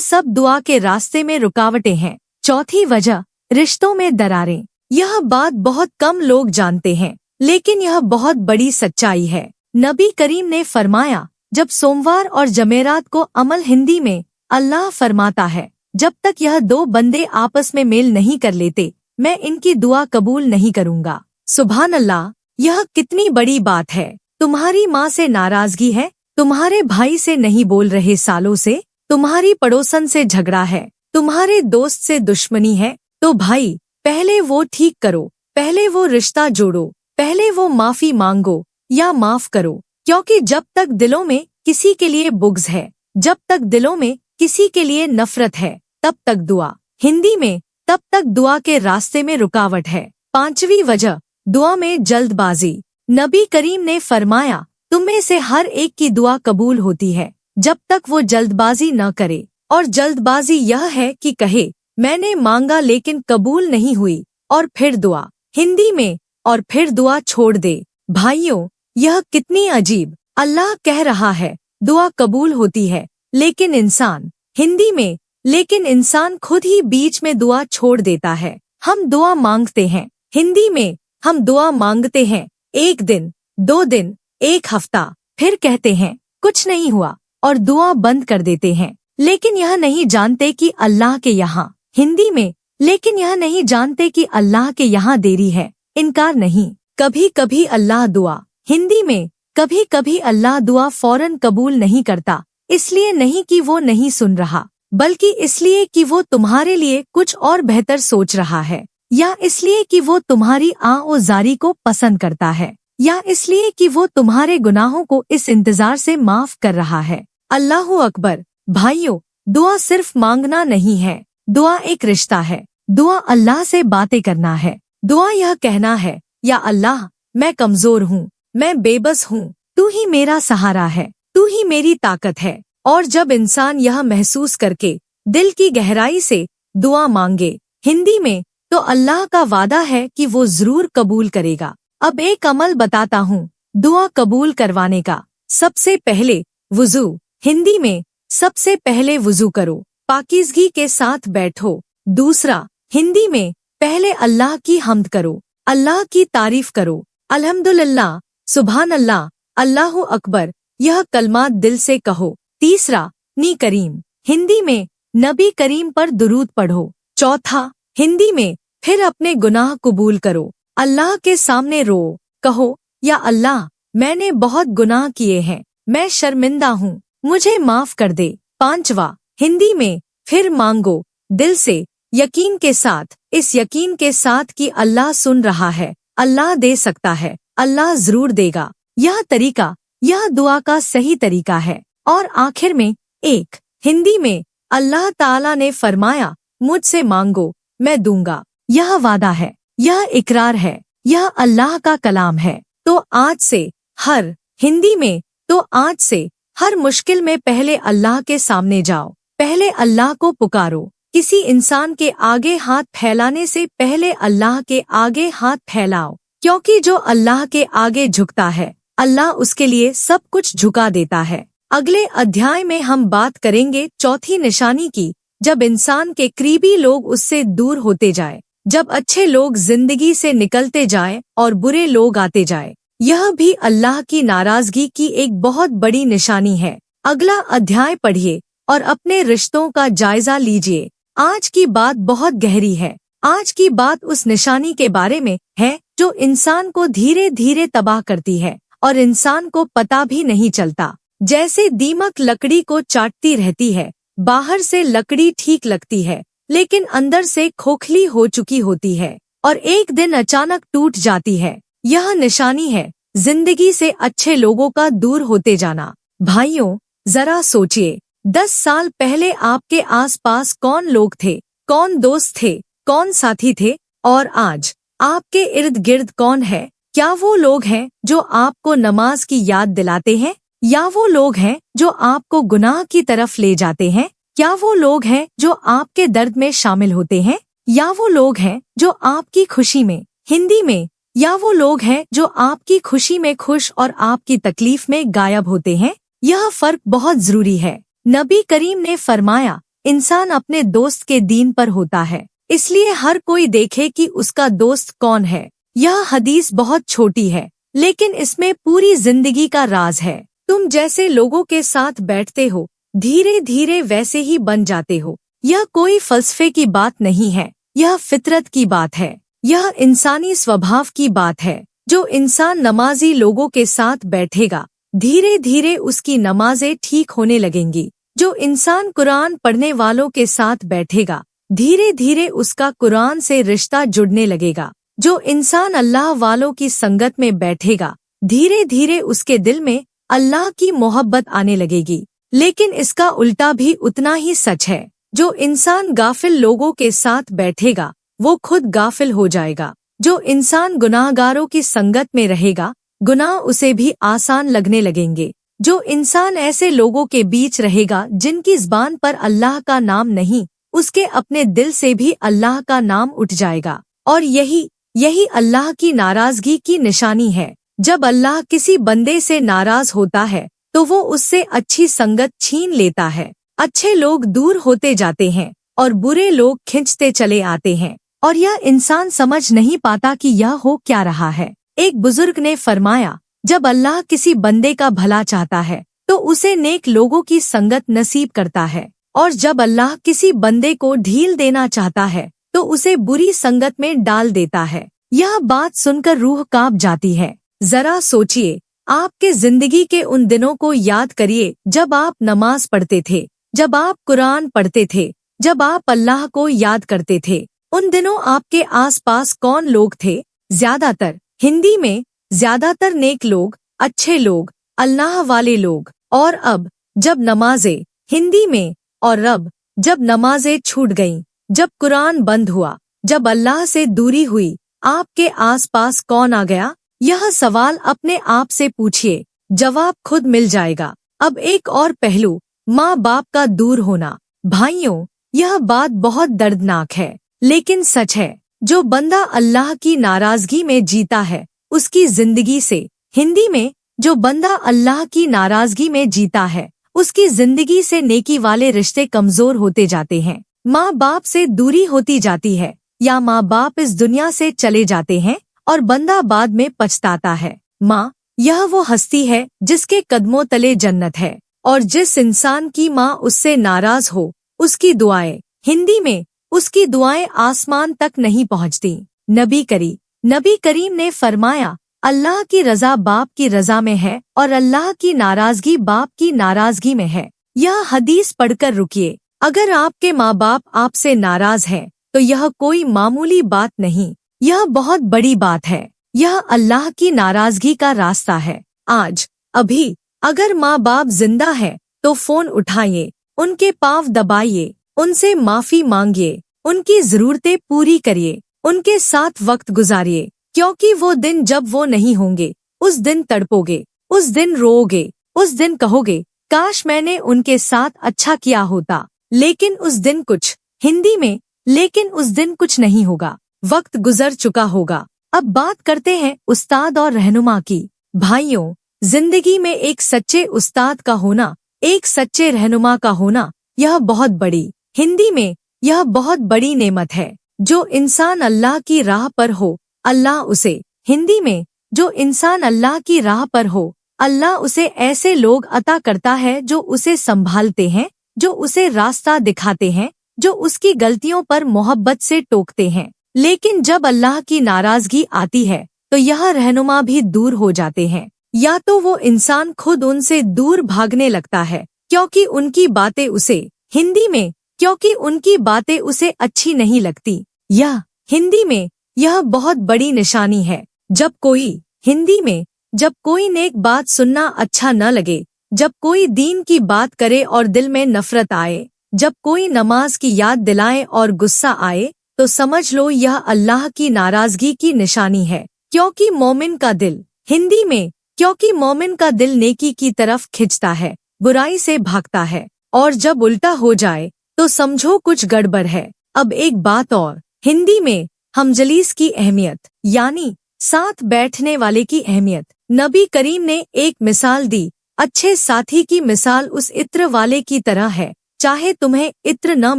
सब दुआ के रास्ते में रुकावटें हैं। चौथी वजह, रिश्तों में दरारें। यह बात बहुत कम लोग जानते हैं, लेकिन यह बहुत बड़ी सच्चाई है। नबी करीम ने फरमाया, जब सोमवार और जमेरात को अमल, हिंदी में अल्लाह फरमाता है, जब तक यह दो बंदे आपस में मेल नहीं कर लेते मैं इनकी दुआ कबूल नहीं करूँगा। सुभान अल्लाह, यह कितनी बड़ी बात है। तुम्हारी माँ से नाराजगी है, तुम्हारे भाई से नहीं बोल रहे सालों से, तुम्हारी पड़ोसन से झगड़ा है, तुम्हारे दोस्त से दुश्मनी है, तो भाई पहले वो ठीक करो, पहले वो रिश्ता जोड़ो, पहले वो माफी मांगो या माफ करो। क्योंकि जब तक दिलों में किसी के लिए बुग़्ज़ है, जब तक दिलों में किसी के लिए नफरत है, तब तक दुआ, हिंदी में तब तक दुआ के रास्ते में रुकावट है। पांचवी वजह, दुआ में जल्दबाजी। नबी करीम ने फरमाया, तुम में से हर एक की दुआ कबूल होती है जब तक वो जल्दबाजी न करे, और जल्दबाजी यह है कि कहे मैंने मांगा लेकिन कबूल नहीं हुई और फिर दुआ, हिंदी में और फिर दुआ छोड़ दे। भाइयों, यह कितनी अजीब। अल्लाह कह रहा है दुआ कबूल होती है, लेकिन इंसान, हिंदी में लेकिन इंसान खुद ही बीच में दुआ छोड़ देता है। हम दुआ मांगते हैं, हिंदी में हम दुआ मांगते हैं, एक दिन, 2 दिन, 1 हफ्ता, फिर कहते हैं कुछ नहीं हुआ और दुआ बंद कर देते हैं। लेकिन यह नहीं जानते कि अल्लाह के यहाँ, हिंदी में लेकिन यह नहीं जानते कि अल्लाह के यहाँ देरी है, इनकार नहीं। कभी कभी अल्लाह दुआ, हिंदी में कभी कभी अल्लाह दुआ फौरन कबूल नहीं करता, इसलिए नहीं कि वो नहीं सुन रहा, बल्कि इसलिए कि वो तुम्हारे लिए कुछ और बेहतर सोच रहा है, या इसलिए कि वो तुम्हारी आज़ारी को पसंद करता है, या इसलिए कि वो तुम्हारे गुनाहों को इस इंतजार से माफ कर रहा है। अल्लाहु अकबर। भाइयों, दुआ सिर्फ मांगना नहीं है, दुआ एक रिश्ता है। दुआ अल्लाह से बातें करना है। दुआ यह कहना है, या अल्लाह मैं कमजोर हूँ, मैं बेबस हूँ, तू ही मेरा सहारा है, तू ही मेरी ताकत है। और जब इंसान यह महसूस करके दिल की गहराई से दुआ मांगे, हिंदी में, तो अल्लाह का वादा है कि वो जरूर कबूल करेगा। अब एक अमल बताता हूँ दुआ कबूल करवाने का। सबसे पहले वुजू, हिंदी में सबसे पहले वुजू करो, पाकीज़गी के साथ बैठो। दूसरा, हिंदी में पहले अल्लाह की हम्द करो, अल्लाह की तारीफ करो, अल्हम्दुलिल्लाह, सुभान अल्लाह, अल्लाहु अकबर, यह कलमात दिल से कहो। तीसरा, नी करीम, हिंदी में नबी करीम पर दुरूद पढ़ो। चौथा, हिंदी में फिर अपने गुनाह कबूल करो, अल्लाह के सामने रो, कहो या अल्लाह मैंने बहुत गुनाह किए हैं, मैं शर्मिंदा हूँ, मुझे माफ कर दे। पांचवा, हिंदी में फिर मांगो दिल से, यकीन के साथ, इस यकीन के साथ कि अल्लाह सुन रहा है, अल्लाह दे सकता है, अल्लाह जरूर देगा। यह तरीका, यह दुआ का सही तरीका है। और आखिर में एक, हिंदी में अल्लाह ताला ने फरमाया, मुझसे मांगो मैं दूंगा। यह वादा है, यह इकरार है, यह अल्लाह का कलाम है। तो आज से हर, हिंदी में, तो आज से हर मुश्किल में पहले अल्लाह के सामने जाओ, पहले अल्लाह को पुकारो। किसी इंसान के आगे हाथ फैलाने से पहले अल्लाह के आगे हाथ फैलाओ, क्योंकि जो अल्लाह के आगे झुकता है, अल्लाह उसके लिए सब कुछ झुका देता है। अगले अध्याय में हम बात करेंगे चौथी निशानी की, जब इंसान के करीबी लोग उससे दूर होते जाए। जब अच्छे लोग जिंदगी से निकलते जाएं और बुरे लोग आते जाएं, यह भी अल्लाह की नाराजगी की एक बहुत बड़ी निशानी है। अगला अध्याय पढ़िए और अपने रिश्तों का जायजा लीजिए। आज की बात बहुत गहरी है। आज की बात उस निशानी के बारे में है जो इंसान को धीरे धीरे तबाह करती है और इंसान को पता भी नहीं चलता। जैसे दीमक लकड़ी को चाटती रहती है, बाहर से लकड़ी ठीक लगती है लेकिन अंदर से खोखली हो चुकी होती है और एक दिन अचानक टूट जाती है। यह निशानी है जिंदगी से अच्छे लोगों का दूर होते जाना। भाइयों, जरा सोचिए, 10 साल पहले आपके आसपास कौन लोग थे, कौन दोस्त थे, कौन साथी थे, और आज आपके इर्द गिर्द कौन है? क्या वो लोग हैं जो आपको नमाज की याद दिलाते हैं, या वो लोग हैं जो आपको गुनाह की तरफ ले जाते हैं? क्या वो लोग हैं जो आपके दर्द में शामिल होते हैं, या वो लोग हैं जो आपकी खुशी में, हिंदी में, या वो लोग हैं जो आपकी खुशी में खुश और आपकी तकलीफ में गायब होते हैं? यह फर्क बहुत जरूरी है। नबी करीम ने फरमाया, इंसान अपने दोस्त के दीन पर होता है, इसलिए हर कोई देखे कि उसका दोस्त कौन है। यह हदीस बहुत छोटी है लेकिन इसमें पूरी जिंदगी का राज है। तुम जैसे लोगों के साथ बैठते हो, धीरे धीरे वैसे ही बन जाते हो। यह कोई फलसफे की बात नहीं है, यह फितरत की बात है। यह इंसानी स्वभाव की बात है। जो इंसान नमाजी लोगों के साथ बैठेगा, धीरे धीरे उसकी नमाजें ठीक होने लगेंगी। जो इंसान कुरान पढ़ने वालों के साथ बैठेगा, धीरे धीरे उसका कुरान से रिश्ता जुड़ने लगेगा। जो इंसान अल्लाह वालों की संगत में बैठेगा, धीरे धीरे उसके दिल में अल्लाह की मोहब्बत आने लगेगी। लेकिन इसका उल्टा भी उतना ही सच है। जो इंसान गाफिल लोगों के साथ बैठेगा, वो खुद गाफिल हो जाएगा। जो इंसान गुनाहगारों की संगत में रहेगा, गुनाह उसे भी आसान लगने लगेंगे। जो इंसान ऐसे लोगों के बीच रहेगा जिनकी ज़बान पर अल्लाह का नाम नहीं, उसके अपने दिल से भी अल्लाह का नाम उठ जाएगा। और यही अल्लाह की नाराजगी की निशानी है। जब अल्लाह किसी बंदे से नाराज होता है तो वो उससे अच्छी संगत छीन लेता है। अच्छे लोग दूर होते जाते हैं और बुरे लोग खिंचते चले आते हैं, और यह इंसान समझ नहीं पाता कि यह हो क्या रहा है। एक बुजुर्ग ने फरमाया, जब अल्लाह किसी बंदे का भला चाहता है तो उसे नेक लोगों की संगत नसीब करता है, और जब अल्लाह किसी बंदे को ढील देना चाहता है तो उसे बुरी संगत में डाल देता है। यह बात सुनकर रूह कांप जाती है। जरा सोचिए, आपके जिंदगी के उन दिनों को याद करिए जब आप नमाज पढ़ते थे, जब आप कुरान पढ़ते थे, जब आप अल्लाह को याद करते थे। उन दिनों आपके आसपास कौन लोग थे? ज्यादातर, हिंदी में, ज्यादातर नेक लोग, अच्छे लोग, अल्लाह वाले लोग। और अब जब नमाजें, हिंदी में, और अब जब नमाजें छूट गईं, जब कुरान बंद हुआ, जब अल्लाह से दूरी हुई, आपके आसपास कौन आ गया? यह सवाल अपने आप से पूछिए, जवाब खुद मिल जाएगा। अब एक और पहलू, माँ बाप का दूर होना। भाइयों, यह बात बहुत दर्दनाक है लेकिन सच है। जो बंदा अल्लाह की नाराजगी में जीता है, उसकी जिंदगी से, हिंदी में, जो बंदा अल्लाह की नाराजगी में जीता है, उसकी जिंदगी से नेकी वाले रिश्ते कमजोर होते जाते हैं। माँ बाप से दूरी होती जाती है, या माँ बाप इस दुनिया से चले जाते हैं और बंदा बाद में पछताता है। माँ, यह वो हस्ती है जिसके कदमों तले जन्नत है, और जिस इंसान की माँ उससे नाराज हो, उसकी दुआएं, हिंदी में, उसकी दुआएं आसमान तक नहीं पहुँचती। नबी करीम ने फरमाया, अल्लाह की रजा बाप की रजा में है और अल्लाह की नाराजगी बाप की नाराजगी में है। यह हदीस पढ़कर रुकिए। अगर आपके माँ बाप आपसे नाराज हैं, तो यह कोई मामूली बात नहीं, यह बहुत बड़ी बात है। यह अल्लाह की नाराजगी का रास्ता है। आज, अभी, अगर माँ बाप जिंदा है तो फोन उठाइए, उनके पाँव दबाइए, उनसे माफी मांगिए, उनकी जरूरतें पूरी करिए, उनके साथ वक्त गुजारिए, क्योंकि वो दिन जब वो नहीं होंगे, उस दिन तड़पोगे, उस दिन रोओगे, उस दिन कहोगे, काश मैंने उनके साथ अच्छा किया होता। लेकिन उस दिन कुछ, हिंदी में, लेकिन उस दिन कुछ नहीं होगा। वक्त गुजर चुका होगा। अब बात करते हैं उस्ताद और रहनुमा की। भाइयों, जिंदगी में एक सच्चे उस्ताद का होना, एक सच्चे रहनुमा का होना, यह बहुत बड़ी, हिंदी में, यह बहुत बड़ी नेमत है। जो इंसान अल्लाह की राह पर हो अल्लाह उसे, हिंदी में, जो इंसान अल्लाह की राह पर हो अल्लाह उसे ऐसे लोग अता करता है जो उसे संभालते हैं, जो उसे रास्ता दिखाते हैं, जो उसकी गलतियों पर मोहब्बत से टोकते हैं। लेकिन जब अल्लाह की नाराजगी आती है तो यह रहनुमा भी दूर हो जाते हैं, या तो वो इंसान खुद उनसे दूर भागने लगता है क्योंकि उनकी बातें उसे, हिंदी में, क्योंकि उनकी बातें उसे अच्छी नहीं लगती। यह, हिंदी में, यह बहुत बड़ी निशानी है। जब कोई, हिंदी में, जब कोई नेक बात सुनना अच्छा न लगे, जब कोई दीन की बात करे और दिल में नफरत आए, जब कोई नमाज की याद दिलाए और गुस्सा आए, तो समझ लो यह अल्लाह की नाराजगी की निशानी है। क्योंकि मोमिन का दिल, हिंदी में, क्योंकि मोमिन का दिल नेकी की तरफ खिंचता है, बुराई से भागता है, और जब उल्टा हो जाए तो समझो कुछ गड़बड़ है। अब एक बात और, हिंदी में, हमजलीस की अहमियत, यानी साथ बैठने वाले की अहमियत। नबी करीम ने एक मिसाल दी, अच्छे साथी की मिसाल उस इत्र वाले की तरह है, चाहे तुम्हें इत्र न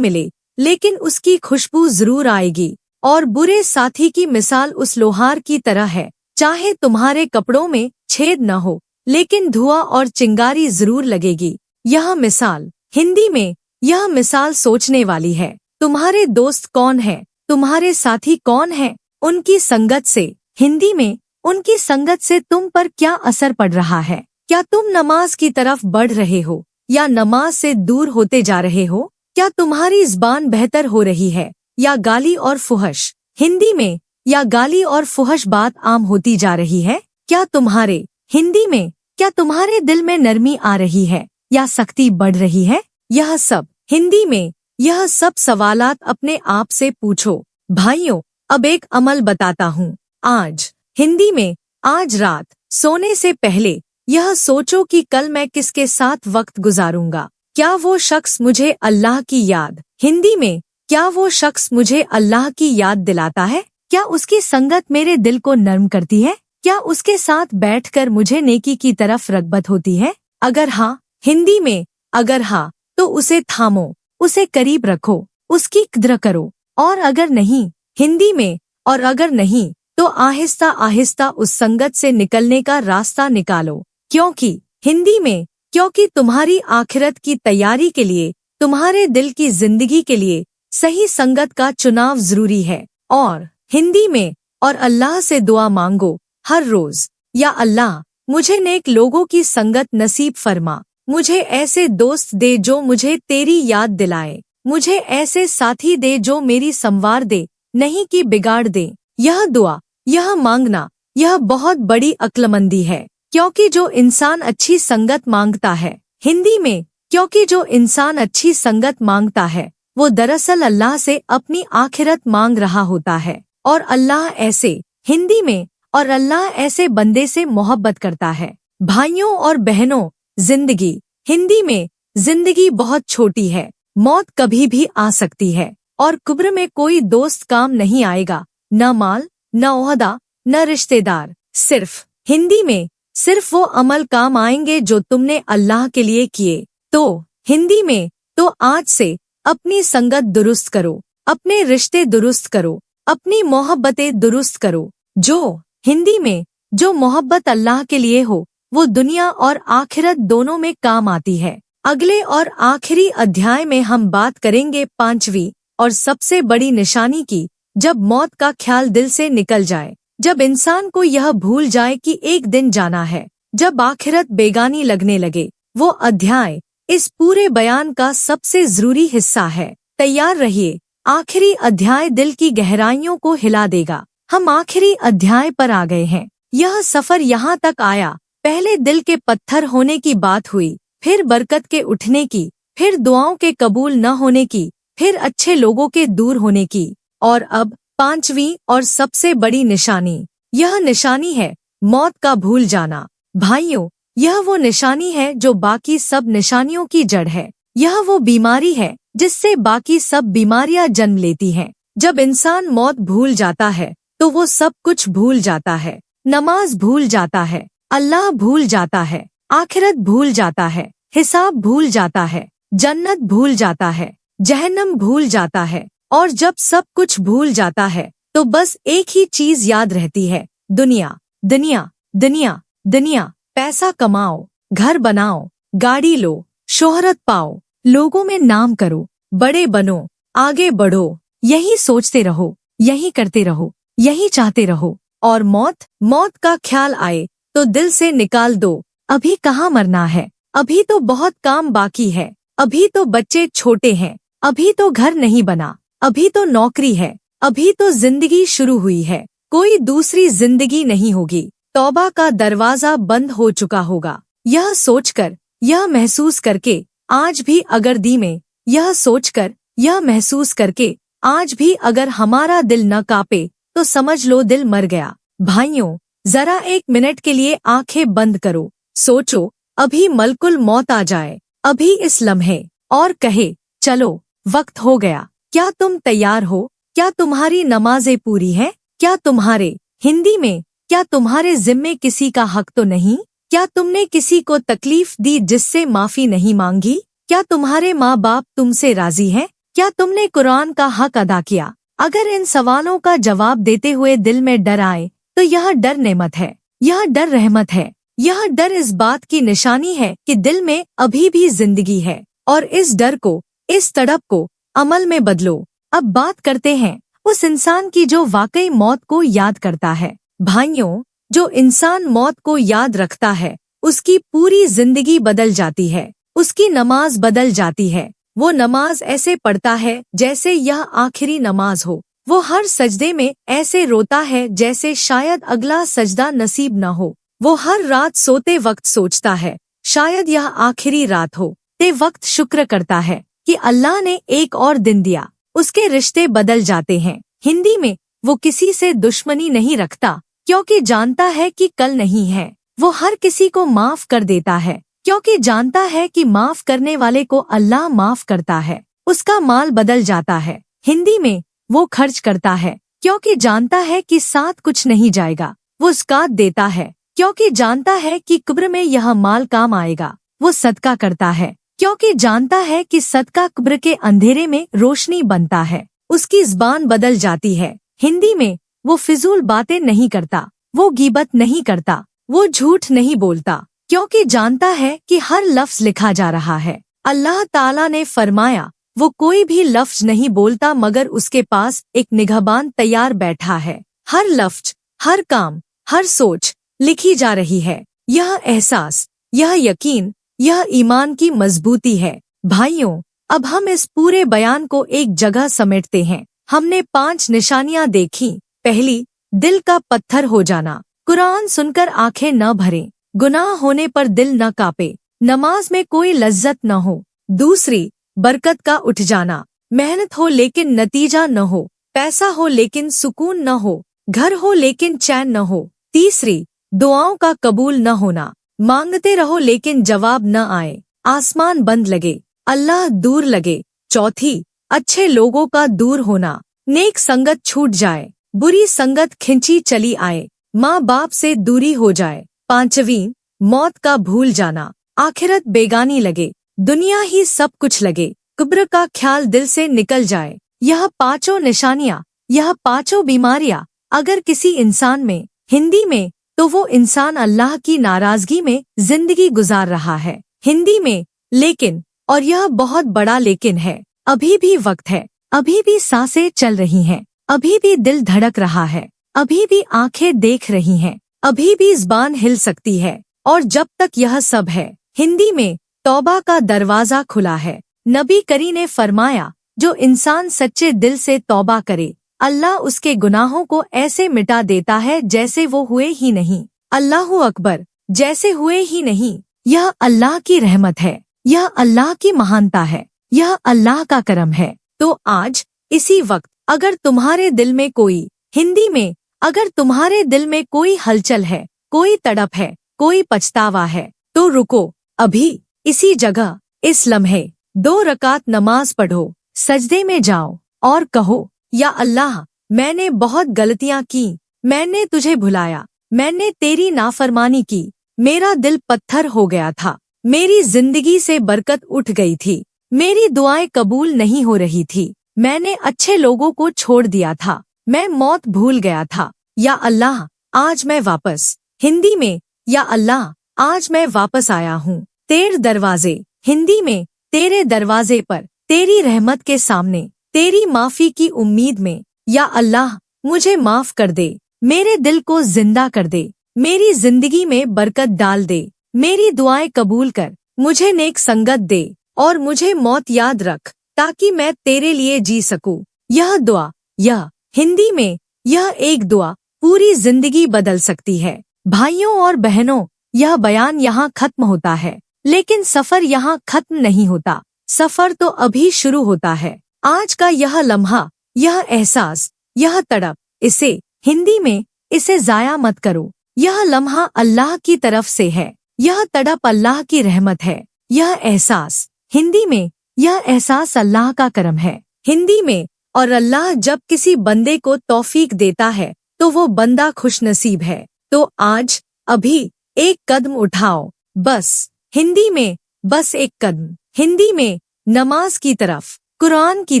मिले लेकिन उसकी खुशबू जरूर आएगी, और बुरे साथी की मिसाल उस लोहार की तरह है, चाहे तुम्हारे कपड़ों में छेद न हो लेकिन धुआं और चिंगारी जरूर लगेगी। यह मिसाल, हिंदी में, यह मिसाल सोचने वाली है। तुम्हारे दोस्त कौन है, तुम्हारे साथी कौन है, उनकी संगत से, हिंदी में, उनकी संगत से तुम पर क्या असर पड़ रहा है। क्या तुम नमाज की तरफ बढ़ रहे हो या नमाज से दूर होते जा रहे हो? क्या तुम्हारी ज़बान बेहतर हो रही है या गाली और फुहश, हिंदी में, या गाली और फुहश बात आम होती जा रही है? क्या तुम्हारे, हिंदी में, क्या तुम्हारे दिल में नरमी आ रही है या सख्ती बढ़ रही है? यह सब, हिंदी में, यह सब सवालात अपने आप से पूछो। भाइयों, अब एक अमल बताता हूँ। आज, हिंदी में, आज रात सोने से पहले यह सोचो कि कल मैं किसके साथ वक्त गुजारूंगा। क्या वो शख्स मुझे अल्लाह की याद, हिंदी में, क्या वो शख्स मुझे अल्लाह की याद दिलाता है? क्या उसकी संगत मेरे दिल को नर्म करती है? क्या उसके साथ बैठकर मुझे नेकी की तरफ रग़बत होती है? अगर हाँ, हिंदी में, अगर हाँ, तो उसे थामो, उसे करीब रखो, उसकी कद्र करो, और अगर नहीं, हिंदी में, और अगर नहीं, तो आहिस्ता आहिस्ता उस संगत से निकलने का रास्ता निकालो। क्योंकि, हिंदी में, क्योंकि तुम्हारी आखिरत की तैयारी के लिए, तुम्हारे दिल की जिंदगी के लिए सही संगत का चुनाव जरूरी है। और, हिंदी में, और अल्लाह से दुआ मांगो हर रोज, या अल्लाह, मुझे नेक लोगों की संगत नसीब फरमा, मुझे ऐसे दोस्त दे जो मुझे तेरी याद दिलाए, मुझे ऐसे साथी दे जो मेरी संवार दे, नहीं कि बिगाड़ दे। यह दुआ, यह मांगना, यह बहुत बड़ी अक्लमंदी है। क्योंकि जो इंसान अच्छी संगत मांगता है, हिंदी में, क्योंकि जो इंसान अच्छी संगत मांगता है वो दरअसल अल्लाह से अपनी आखिरत मांग रहा होता है, और अल्लाह ऐसे, हिंदी में, और अल्लाह ऐसे बंदे से मोहब्बत करता है। भाइयों और बहनों, जिंदगी, हिंदी में, जिंदगी बहुत छोटी है, मौत कभी भी आ सकती है, और कब्र में कोई दोस्त काम नहीं आएगा, न माल, न ओहदा, न रिश्तेदार, सिर्फ, हिंदी में, सिर्फ वो अमल काम आएंगे जो तुमने अल्लाह के लिए किए। तो, हिंदी में, तो आज से अपनी संगत दुरुस्त करो, अपने रिश्ते दुरुस्त करो, अपनी मोहब्बतें दुरुस्त करो। जो, हिंदी में, जो मोहब्बत अल्लाह के लिए हो वो दुनिया और आखिरत दोनों में काम आती है। अगले और आखिरी अध्याय में हम बात करेंगे 5वीं और सबसे बड़ी निशानी की, जब मौत का ख्याल दिल से निकल जाए, जब इंसान को यह भूल जाए कि एक दिन जाना है, जब आखिरत बेगानी लगने लगे। वो अध्याय इस पूरे बयान का सबसे जरूरी हिस्सा है। तैयार रहिए, आखिरी अध्याय दिल की गहराइयों को हिला देगा। हम आखिरी अध्याय पर आ गए हैं। यह सफर यहाँ तक आया, पहले दिल के पत्थर होने की बात हुई, फिर बरकत के उठने की, फिर दुआओं के कबूल न होने की, फिर अच्छे लोगों के दूर होने की, और अब 5वीं और सबसे बड़ी निशानी। यह निशानी है मौत का भूल जाना। भाइयों, यह वो निशानी है जो बाकी सब निशानियों की जड़ है। यह वो बीमारी है जिससे बाकी सब बीमारियां जन्म लेती हैं। जब इंसान मौत भूल जाता है तो वो सब कुछ भूल जाता है। नमाज भूल जाता है, अल्लाह भूल जाता है, आखिरत भूल जाता है, हिसाब भूल जाता है, जन्नत भूल जाता है, जहन्नम भूल जाता है, और जब सब कुछ भूल जाता है तो बस एक ही चीज याद रहती है, दुनिया, दुनिया, दुनिया, दुनिया। पैसा कमाओ, घर बनाओ, गाड़ी लो, शोहरत पाओ, लोगों में नाम करो, बड़े बनो, आगे बढ़ो, यही सोचते रहो, यही करते रहो, यही चाहते रहो। और मौत का ख्याल आए तो दिल से निकाल दो, अभी कहाँ मरना है, अभी तो बहुत काम बाकी है, अभी तो बच्चे छोटे हैं, अभी तो घर नहीं बना, अभी तो नौकरी है, अभी तो जिंदगी शुरू हुई है, कोई दूसरी जिंदगी नहीं होगी, तौबा का दरवाजा बंद हो चुका होगा। यह सोचकर, यह महसूस करके आज भी अगर दी में, यह सोचकर, यह महसूस करके आज भी अगर हमारा दिल न कांपे तो समझ लो दिल मर गया। भाइयों, जरा एक मिनट के लिए आंखें बंद करो, सोचो, अभी मलकुल मौत आ जाए, अभी इस लम्हे, और कहे चलो वक्त हो गया। क्या तुम तैयार हो? क्या तुम्हारी नमाजें पूरी हैं? क्या तुम्हारे, हिंदी में, क्या तुम्हारे जिम्मे किसी का हक तो नहीं? क्या तुमने किसी को तकलीफ दी जिससे माफी नहीं मांगी? क्या तुम्हारे माँ बाप तुमसे राजी हैं? क्या तुमने कुरान का हक अदा किया? अगर इन सवालों का जवाब देते हुए दिल में डर आए तो यह डर नेमत है, यह डर रहमत है, यह डर इस बात की निशानी है कि दिल में अभी भी जिंदगी है। और इस डर को, इस तड़प को अमल में बदलो। अब बात करते हैं उस इंसान की जो वाकई मौत को याद करता है। भाइयों, जो इंसान मौत को याद रखता है उसकी पूरी जिंदगी बदल जाती है, उसकी नमाज बदल जाती है। वो नमाज ऐसे पढ़ता है जैसे यह आखिरी नमाज हो, वो हर सजदे में ऐसे रोता है जैसे शायद अगला सजदा नसीब न हो। वो हर रात सोते वक्त सोचता है शायद यह आखिरी रात हो। ते वक्त शुक्र करता है कि अल्लाह ने एक और दिन दिया। उसके रिश्ते बदल जाते हैं। हिंदी में, वो किसी से दुश्मनी नहीं रखता क्योंकि जानता है कि कल नहीं है। वो हर किसी को माफ कर देता है क्योंकि जानता है कि माफ करने वाले को अल्लाह माफ करता है। उसका माल बदल जाता है। हिंदी में, वो खर्च करता है क्योंकि जानता है कि साथ कुछ नहीं जाएगा। वो ज़कात देता है क्योंकि जानता है कि कब्र में यह माल काम आएगा। वो सदका करता है क्योंकि जानता है कि सदका कब्र के अंधेरे में रोशनी बनता है। उसकी ज़बान बदल जाती है। हिंदी में, वो फिजूल बातें नहीं करता, वो गीबत नहीं करता, वो झूठ नहीं बोलता क्योंकि जानता है कि हर लफ्ज लिखा जा रहा है। अल्लाह ताला ने फरमाया, वो कोई भी लफ्ज नहीं बोलता मगर उसके पास एक निगहबान तैयार बैठा है। हर लफ्ज, हर काम, हर सोच लिखी जा रही है। यह एहसास, यह यकीन, यह ईमान की मजबूती है। भाइयों, अब हम इस पूरे बयान को एक जगह समेटते हैं। हमने 5 निशानियां देखी। पहली, दिल का पत्थर हो जाना। कुरान सुनकर आंखें न भरें, गुनाह होने पर दिल न कांपे, नमाज में कोई लज्जत न हो। दूसरी, बरकत का उठ जाना। मेहनत हो लेकिन नतीजा न हो, पैसा हो लेकिन सुकून न हो, घर हो लेकिन चैन न हो। तीसरी, दुआओं का कबूल न होना। मांगते रहो लेकिन जवाब न आए, आसमान बंद लगे, अल्लाह दूर लगे। चौथी, अच्छे लोगों का दूर होना। नेक संगत छूट जाए, बुरी संगत खिंची चली आए, माँ बाप से दूरी हो जाए। पांचवीं, मौत का भूल जाना। आखिरत बेगानी लगे, दुनिया ही सब कुछ लगे, कब्र का ख्याल दिल से निकल जाए। यह 5 निशानियाँ, यह 5 बीमारियाँ अगर किसी इंसान में, हिंदी में, तो वो इंसान अल्लाह की नाराजगी में जिंदगी गुजार रहा है। हिंदी में, लेकिन, और यह बहुत बड़ा लेकिन है, अभी भी वक्त है, अभी भी सांसें चल रही हैं, अभी भी दिल धड़क रहा है, अभी भी आंखें देख रही हैं, अभी भी ज़बान हिल सकती है। और जब तक यह सब है, हिंदी में, तौबा का दरवाजा खुला है। नबी करी ने फरमाया, जो इंसान सच्चे दिल से तौबा करे, अल्लाह उसके गुनाहों को ऐसे मिटा देता है जैसे वो हुए ही नहीं। अल्लाहु अकबर, जैसे हुए ही नहीं। यह अल्लाह की रहमत है, यह अल्लाह की महानता है, यह अल्लाह का करम है। तो आज, इसी वक्त, अगर तुम्हारे दिल में कोई, हिंदी में, अगर तुम्हारे दिल में कोई हलचल है, कोई तड़प है, कोई पछतावा है, तो रुको, अभी, इसी जगह, इस लम्हे, 2 रकात नमाज पढ़ो, सजदे में जाओ और कहो, या अल्लाह, मैंने बहुत गलतियां की, मैंने तुझे भुलाया, मैंने तेरी नाफरमानी की, मेरा दिल पत्थर हो गया था, मेरी जिंदगी से बरकत उठ गई थी, मेरी दुआएं कबूल नहीं हो रही थी, मैंने अच्छे लोगों को छोड़ दिया था, मैं मौत भूल गया था। या अल्लाह, आज मैं वापस। हिंदी में, या अल्लाह, आज मैं वापस आया हूँ। तेरे दरवाजे। हिंदी में, तेरे दरवाजे पर, तेरी रहमत के सामने, तेरी माफी की उम्मीद में। या अल्लाह, मुझे माफ कर दे, मेरे दिल को जिंदा कर दे, मेरी जिंदगी में बरकत डाल दे, मेरी दुआएं कबूल कर, मुझे नेक संगत दे और मुझे मौत याद रख ताकि मैं तेरे लिए जी सकूं। यह दुआ, यह हिंदी में, यह एक दुआ पूरी जिंदगी बदल सकती है। भाइयों और बहनों, यह बयान यहाँ खत्म होता है, लेकिन सफर यहाँ खत्म नहीं होता। सफर तो अभी शुरू होता है। आज का यह लम्हा, यह एहसास, यह तड़प, इसे हिंदी में, इसे जाया मत करो। यह लम्हा अल्लाह की तरफ से है, यह तड़प अल्लाह की रहमत है। यह एहसास, हिंदी में, यह एहसास अल्लाह का करम है। हिंदी में, और अल्लाह जब किसी बंदे को तौफीक देता है तो वो बंदा खुशनसीब है। तो आज, अभी, एक कदम उठाओ, बस। हिंदी में, बस एक कदम। हिंदी में, नमाज की तरफ, कुरान की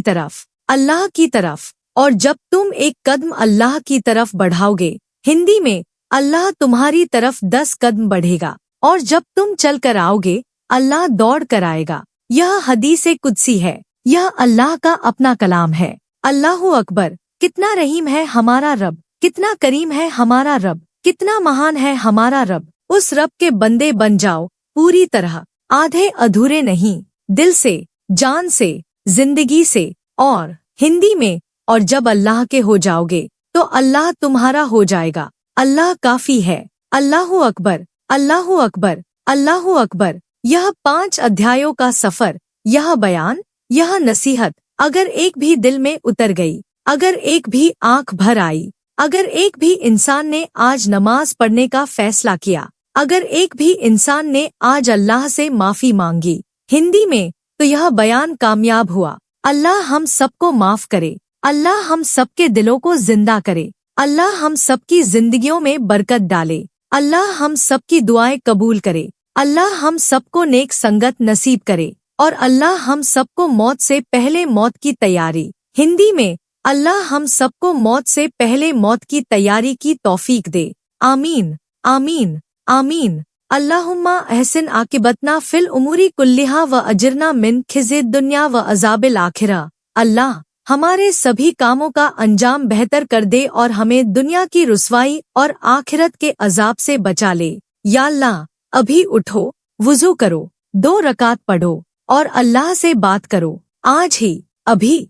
तरफ, अल्लाह की तरफ। और जब तुम एक कदम अल्लाह की तरफ बढ़ाओगे, हिंदी में, अल्लाह तुम्हारी तरफ 10 कदम बढ़ेगा। और जब तुम चल कर आओगे, अल्लाह दौड़ कर आएगा। यह हदीस कुदसी है, यह अल्लाह का अपना कलाम है। अल्लाहु अकबर। कितना रहीम है हमारा रब, कितना करीम है हमारा रब, कितना महान है हमारा रब। उस रब के बंदे बन जाओ पूरी तरह, आधे अधूरे नहीं, दिल से, जान से, जिंदगी से। और हिंदी में, और जब अल्लाह के हो जाओगे तो अल्लाह तुम्हारा हो जाएगा। अल्लाह काफी है। अल्लाहु अकबर, अल्लाहु अकबर, अल्लाहु अकबर। यह 5 अध्यायों का सफर, यह बयान, यह नसीहत अगर एक भी दिल में उतर गई, अगर एक भी आंख भर आई, अगर एक भी इंसान ने आज नमाज पढ़ने का फैसला किया, अगर एक भी इंसान ने आज अल्लाह से माफी मांगी, हिंदी में, तो यह बयान कामयाब हुआ। अल्लाह हम सबको माफ करे, अल्लाह हम सबके दिलों को जिंदा करे, अल्लाह हम सबकी जिंदगियों में बरकत डाले, अल्लाह हम सबकी दुआएं कबूल करे, अल्लाह हम सबको नेक संगत नसीब करे, और अल्लाह हम सबको मौत से पहले मौत की तैयारी, हिंदी में, अल्लाह हम सबको मौत से पहले मौत की तैयारी की तौफीक दे। आमीन, आमीन, आमीन। अल्लाहुम्मा अहसिन आकिबतना फिल उमूरी कुल्लिहा व अजिरना मिन खिज़िद दुनिया व अज़ाबिल आखिरा। अल्लाह हमारे सभी कामों का अंजाम बेहतर कर दे और हमें दुनिया की रुसवाई और आखिरत के अजाब से बचा ले। या अल्लाह, अभी उठो, वुज़ू करो, 2 रकात पढ़ो और अल्लाह से बात करो। आज ही, अभी।